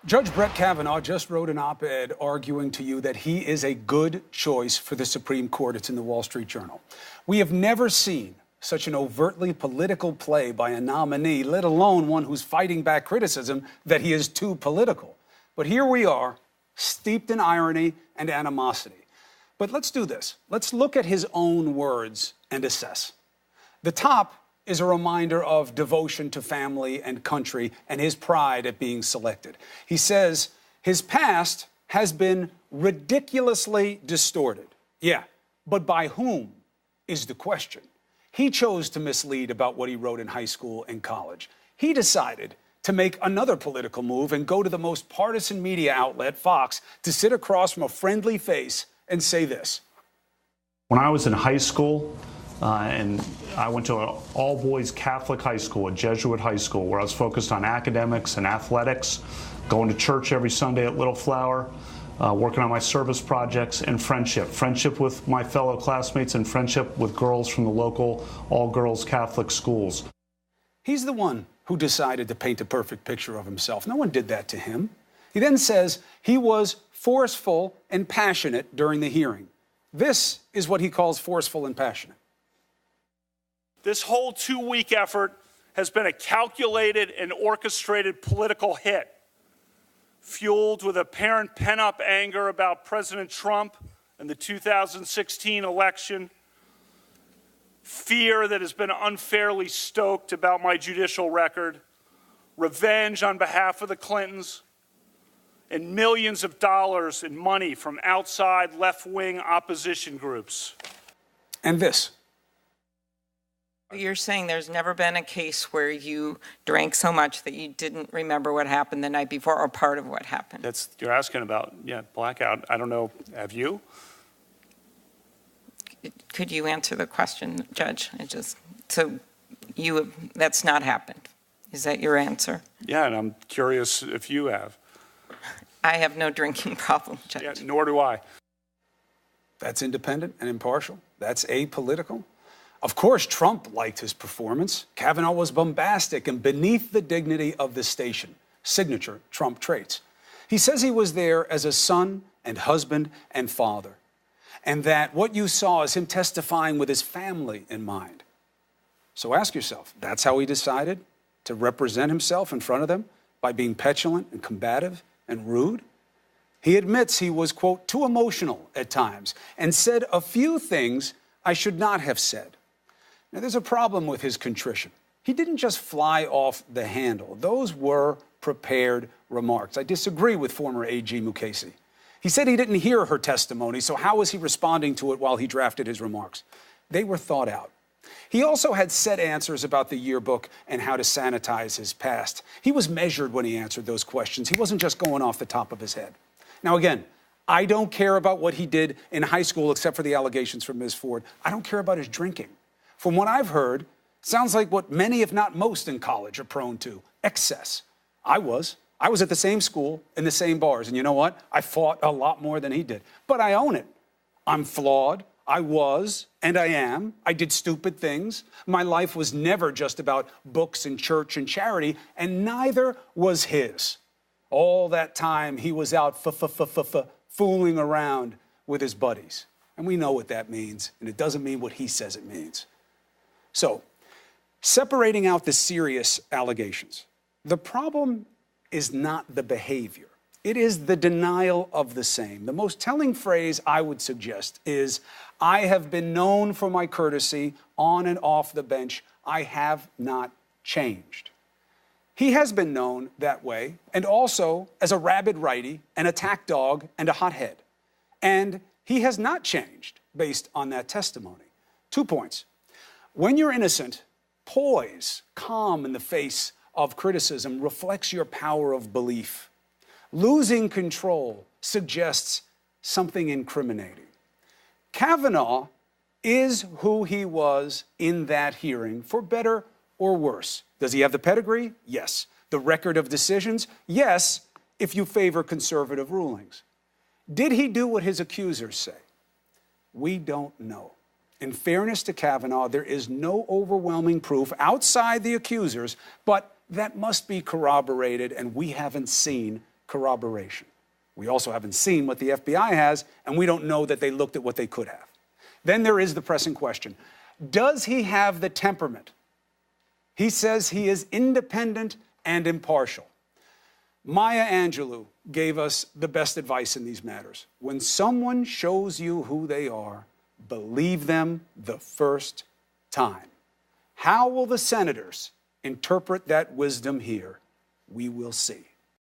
Judge Brett Kavanaugh just wrote an op-ed arguing to you that he is a good choice for the Supreme Court. It's in the Wall Street Journal. We have never seen such an overtly political play by a nominee, let alone one who's fighting back criticism that he is too political. But here we are, steeped in irony and animosity. But let's do this. Let's look at his own words and assess. The top is a reminder of devotion to family and country and his pride at being selected. He says his past has been ridiculously distorted. Yeah, but by whom is the question. He chose to mislead about what he wrote in high school and college. He decided to make another political move and go to the most partisan media outlet, Fox, to sit across from a friendly face and say this. When I was in high school, and I went to an all-boys Catholic high school, a Jesuit high school, where I was focused on academics and athletics, going to church every Sunday at Little Flower, working on my service projects, and friendship with my fellow classmates and friendship with girls from the local all-girls Catholic schools. He's the one who decided to paint a perfect picture of himself. No one did that to him. He then says he was forceful and passionate during the hearing. This is what he calls forceful and passionate. This whole 2-week effort has been a calculated and orchestrated political hit, fueled with apparent pent-up anger about President Trump and the 2016 election, fear that has been unfairly stoked about my judicial record, revenge on behalf of the Clintons, and millions of dollars in money from outside left-wing opposition groups. And this. You're saying there's never been a case where you drank so much that you didn't remember what happened the night before or part of what happened? You're asking about, blackout. I don't know. Have you? Could you answer the question, Judge? That's not happened. Is that your answer? Yeah, and I'm curious if you have. I have no drinking problem, Judge. Yeah, nor do I. That's independent and impartial. That's apolitical. Of course, Trump liked his performance. Kavanaugh was bombastic and beneath the dignity of the station. Signature Trump traits. He says he was there as a son and husband and father, and that what you saw is him testifying with his family in mind. So ask yourself, that's how he decided to represent himself in front of them, by being petulant and combative and rude? He admits he was, quote, too emotional at times and said a few things I should not have said. Now, there's a problem with his contrition. He didn't just fly off the handle. Those were prepared remarks. I disagree with former AG Mukasey. He said he didn't hear her testimony, so how was he responding to it while he drafted his remarks? They were thought out. He also had set answers about the yearbook and how to sanitize his past. He was measured when he answered those questions. He wasn't just going off the top of his head. Now, again, I don't care about what he did in high school except for the allegations from Ms. Ford. I don't care about his drinking. From what I've heard, sounds like what many, if not most, in college are prone to, excess. I was at the same school, in the same bars, and you know what? I fought a lot more than he did. But I own it. I'm flawed. I was, and I am. I did stupid things. My life was never just about books and church and charity, and neither was his. All that time, he was out fooling around with his buddies. And we know what that means, and it doesn't mean what he says it means. So, separating out the serious allegations, the problem is not the behavior. It is the denial of the same. The most telling phrase I would suggest is, I have been known for my courtesy on and off the bench. I have not changed. He has been known that way, and also as a rabid righty, an attack dog, and a hothead. And he has not changed based on that testimony. 2 points. When you're innocent, poise, calm in the face of criticism reflects your power of belief. Losing control suggests something incriminating. Kavanaugh is who he was in that hearing, for better or worse. Does he have the pedigree? Yes. The record of decisions? Yes, if you favor conservative rulings. Did he do what his accusers say? We don't know. In fairness to Kavanaugh, there is no overwhelming proof outside the accusers, but that must be corroborated, and we haven't seen corroboration. We also haven't seen what the FBI has, and we don't know that they looked at what they could have. Then there is the pressing question. Does he have the temperament? He says he is independent and impartial. Maya Angelou gave us the best advice in these matters. When someone shows you who they are, believe them the first time. How will the senators interpret that wisdom here? We will see.